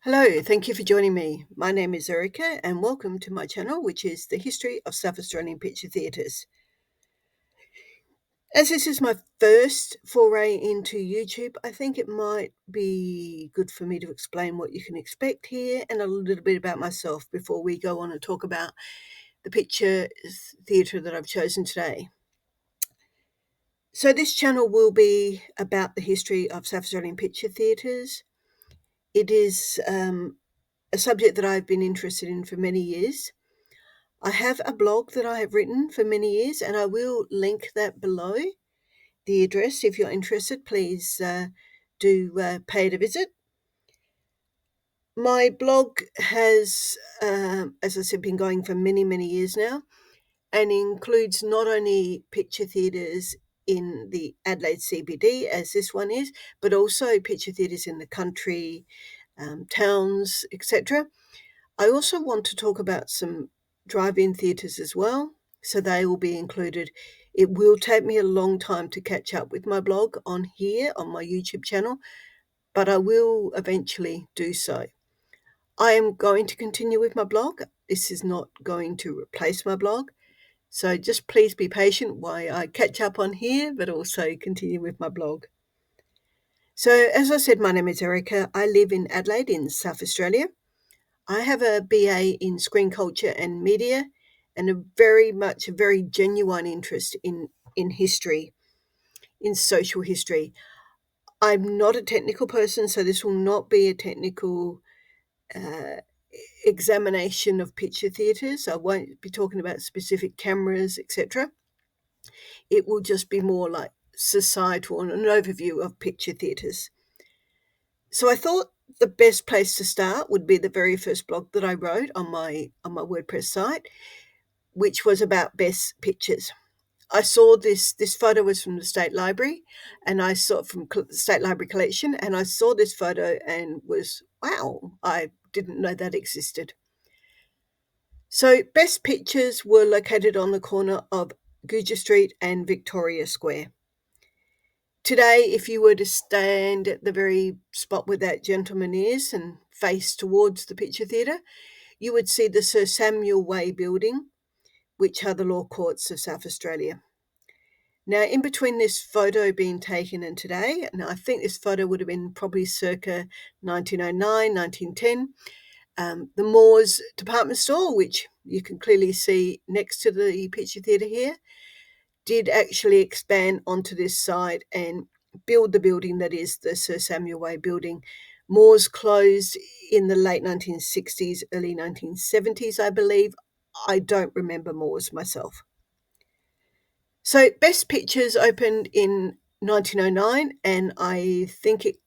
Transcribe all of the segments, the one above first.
Hello, thank you for joining me. My name is Erica, and welcome to my channel, which is the history of South Australian picture theatres. As this is my first foray into YouTube, I think it might be good for me to explain what you can expect here and a little bit about myself before we go on and talk about the picture theatre that I've chosen today. So this channel will be about the history of South Australian picture theatres. It is a subject that I've been interested in for many years. I have a blog that I have written for many years, and I will link that below the address. If you're interested, please do pay it a visit. My blog has, as I said, been going for many, many years now, and includes not only picture theatres in the Adelaide CBD, as this one is, but also picture theatres in the country, towns, etc. I also want to talk about some drive-in theatres as well, so they will be included. It will take me a long time to catch up with my blog on here on my YouTube channel, but I will eventually do so. I am going to continue with my blog. This is not going to replace my blog, so just please be patient while I catch up on here, but also continue with my blog. So, as I said, my name is Erica. I live in Adelaide in South Australia. I have a BA in screen culture and media and a very genuine interest in history, in social history. I'm not a technical person, so this will not be a technical uh, examination of picture theatres. I won't be talking about specific cameras, etc. It will just be more like societal and an overview of picture theatres. So I thought the best place to start would be the very first blog that I wrote on my WordPress site, which was about best pictures. I saw this photo was from the State Library, and I saw from the State Library collection, and I saw this photo and was, wow, I didn't know that existed. So best pictures were located on the corner of Guja Street and Victoria Square. Today, if you were to stand at the very spot where that gentleman is and face towards the picture theatre, you would see the Sir Samuel Way building, which are the law courts of South Australia. Now, in between this photo being taken and today, and I think this photo would have been probably circa 1909, 1910, the Moores department store, which you can clearly see next to the picture theatre here, did actually expand onto this side and build the building that is the Sir Samuel Way building. Moores closed in the late 1960s, early 1970s, I believe. I don't remember Moores myself. So Best Pictures opened in 1909, and I think it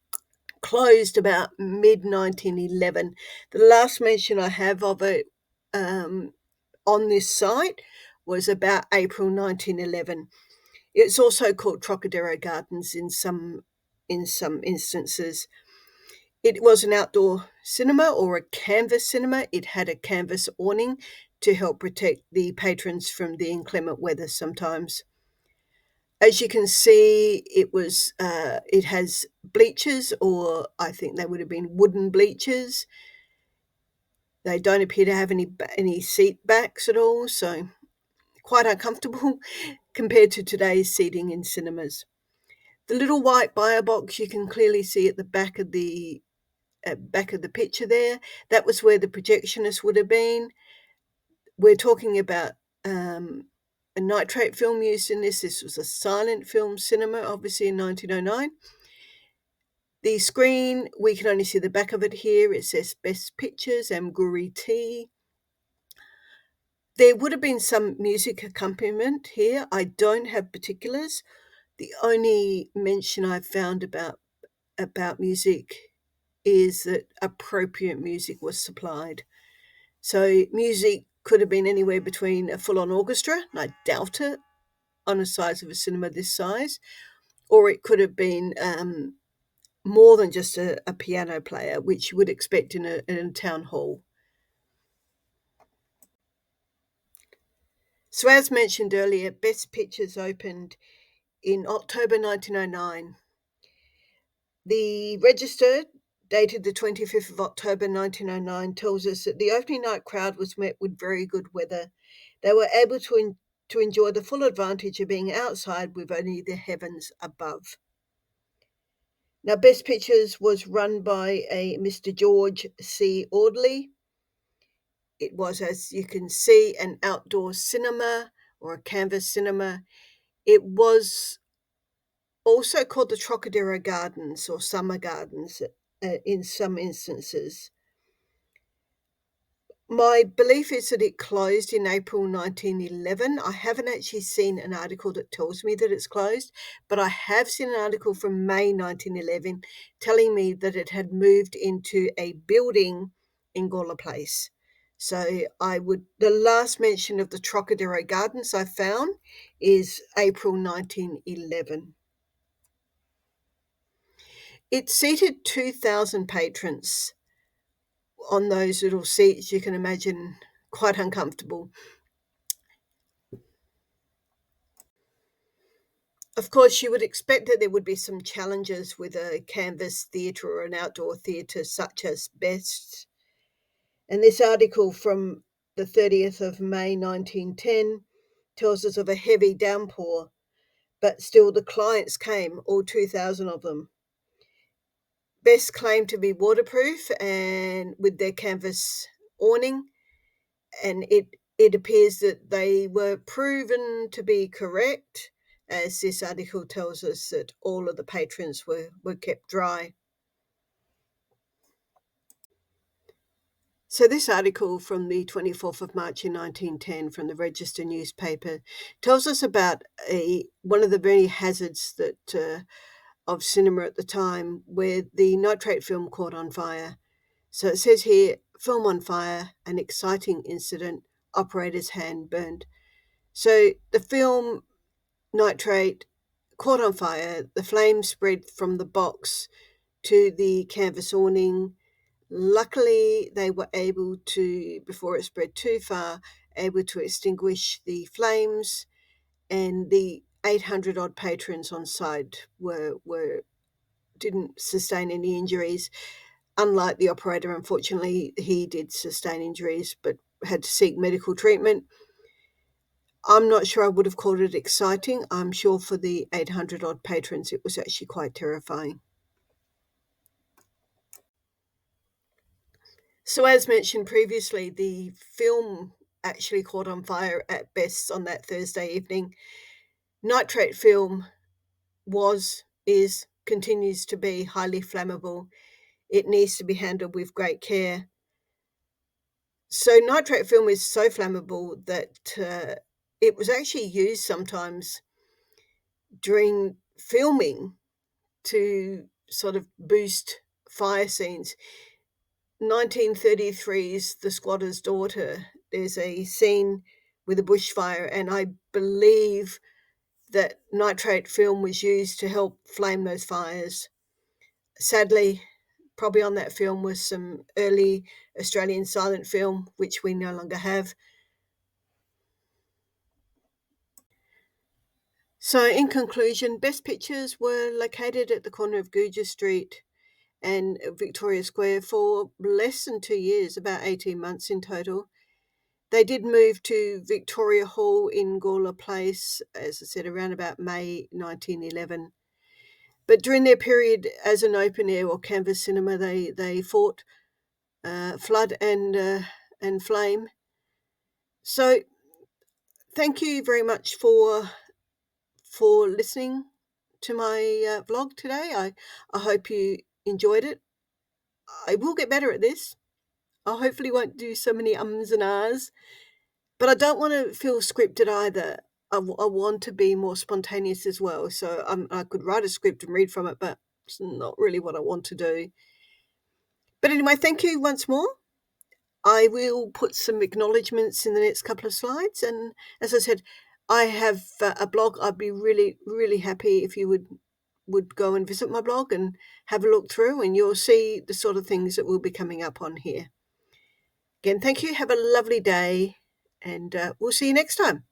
closed about mid-1911. The last mention I have of it on this site was about April 1911. It's also called Trocadero Gardens in some instances. It was an outdoor cinema or a canvas cinema. It had a canvas awning to help protect the patrons from the inclement weather sometimes. As you can see, it has bleachers, or I think they would have been wooden bleachers. They don't appear to have any seat backs at all, so quite uncomfortable compared to today's seating in cinemas. The little white buyer box you can clearly see at the back of the picture there. That was where the projectionist would have been. We're talking about a nitrate film used in this. This was a silent film cinema, obviously in 1909. The screen, we can only see the back of it here. It says Best Pictures, Amguri Tea. There would have been some music accompaniment here. I don't have particulars. The only mention I've found about music is that appropriate music was supplied. So music could have been anywhere between a full-on orchestra, and I doubt it, on the size of a cinema this size, or it could have been more than just a piano player, which you would expect in a town hall. So as mentioned earlier, Best Pictures opened in October 1909. The register dated the 25th of October 1909, tells us that the opening night crowd was met with very good weather. They were able to enjoy the full advantage of being outside with only the heavens above. Now, Best Pictures was run by a Mr. George C. Audley. It was, as you can see, an outdoor cinema or a canvas cinema. It was also called the Trocadero Gardens or Summer Gardens in some instances. My belief is that it closed in April 1911. I haven't actually seen an article that tells me that it's closed, but I have seen an article from May 1911 telling me that it had moved into a building in Gawler Place. So the last mention of the Trocadero Gardens I found is April 1911. It seated 2,000 patrons on those little seats. You can imagine, quite uncomfortable. Of course, you would expect that there would be some challenges with a canvas theatre or an outdoor theatre such as Best's. And this article from the 30th of May 1910 tells us of a heavy downpour, but still the clients came, all 2,000 of them. Best claimed to be waterproof and with their canvas awning, and it appears that they were proven to be correct, as this article tells us that all of the patrons were kept dry. So this article from the 24th of March in 1910 from the Register newspaper tells us about one of the many hazards that of cinema at the time, where the nitrate film caught on fire. So it says here, film on fire, an exciting incident, operator's hand burned. So the film nitrate caught on fire, the flames spread from the box to the canvas awning. Luckily, they were able to, before it spread too far, able to extinguish the flames, and the 800 odd patrons on site didn't sustain any injuries. Unlike the operator, unfortunately, he did sustain injuries but had to seek medical treatment. I'm not sure I would have called it exciting. I'm sure for the 800 odd patrons, it was actually quite terrifying. So, as mentioned previously, the film actually caught on fire at Best's on that Thursday evening. Nitrate film continues to be highly flammable. It needs to be handled with great care. So nitrate film is so flammable that it was actually used sometimes during filming to sort of boost fire scenes. 1933's The Squatter's Daughter, there's a scene with a bushfire, and I believe that nitrate film was used to help flame those fires. Sadly, probably on that film was some early Australian silent film, which we no longer have. So in conclusion, Best Pictures were located at the corner of Gouger Street and Victoria Square for less than 2 years, about 18 months in total. They did move to Victoria Hall in Gawler Place, as I said, around about May 1911. But during their period as an open air or canvas cinema, they fought flood and flame. So thank you very much for listening to my vlog today. I hope you enjoyed it. I will get better at this. I hopefully won't do so many ums and ahs, but I don't want to feel scripted either. I want to be more spontaneous as well. So I could write a script and read from it, but it's not really what I want to do. But anyway, thank you once more. I will put some acknowledgements in the next couple of slides. And as I said, I have a blog. I'd be really, really happy if you would go and visit my blog and have a look through, and you'll see the sort of things that will be coming up on here. Again, thank you. Have a lovely day, and we'll see you next time.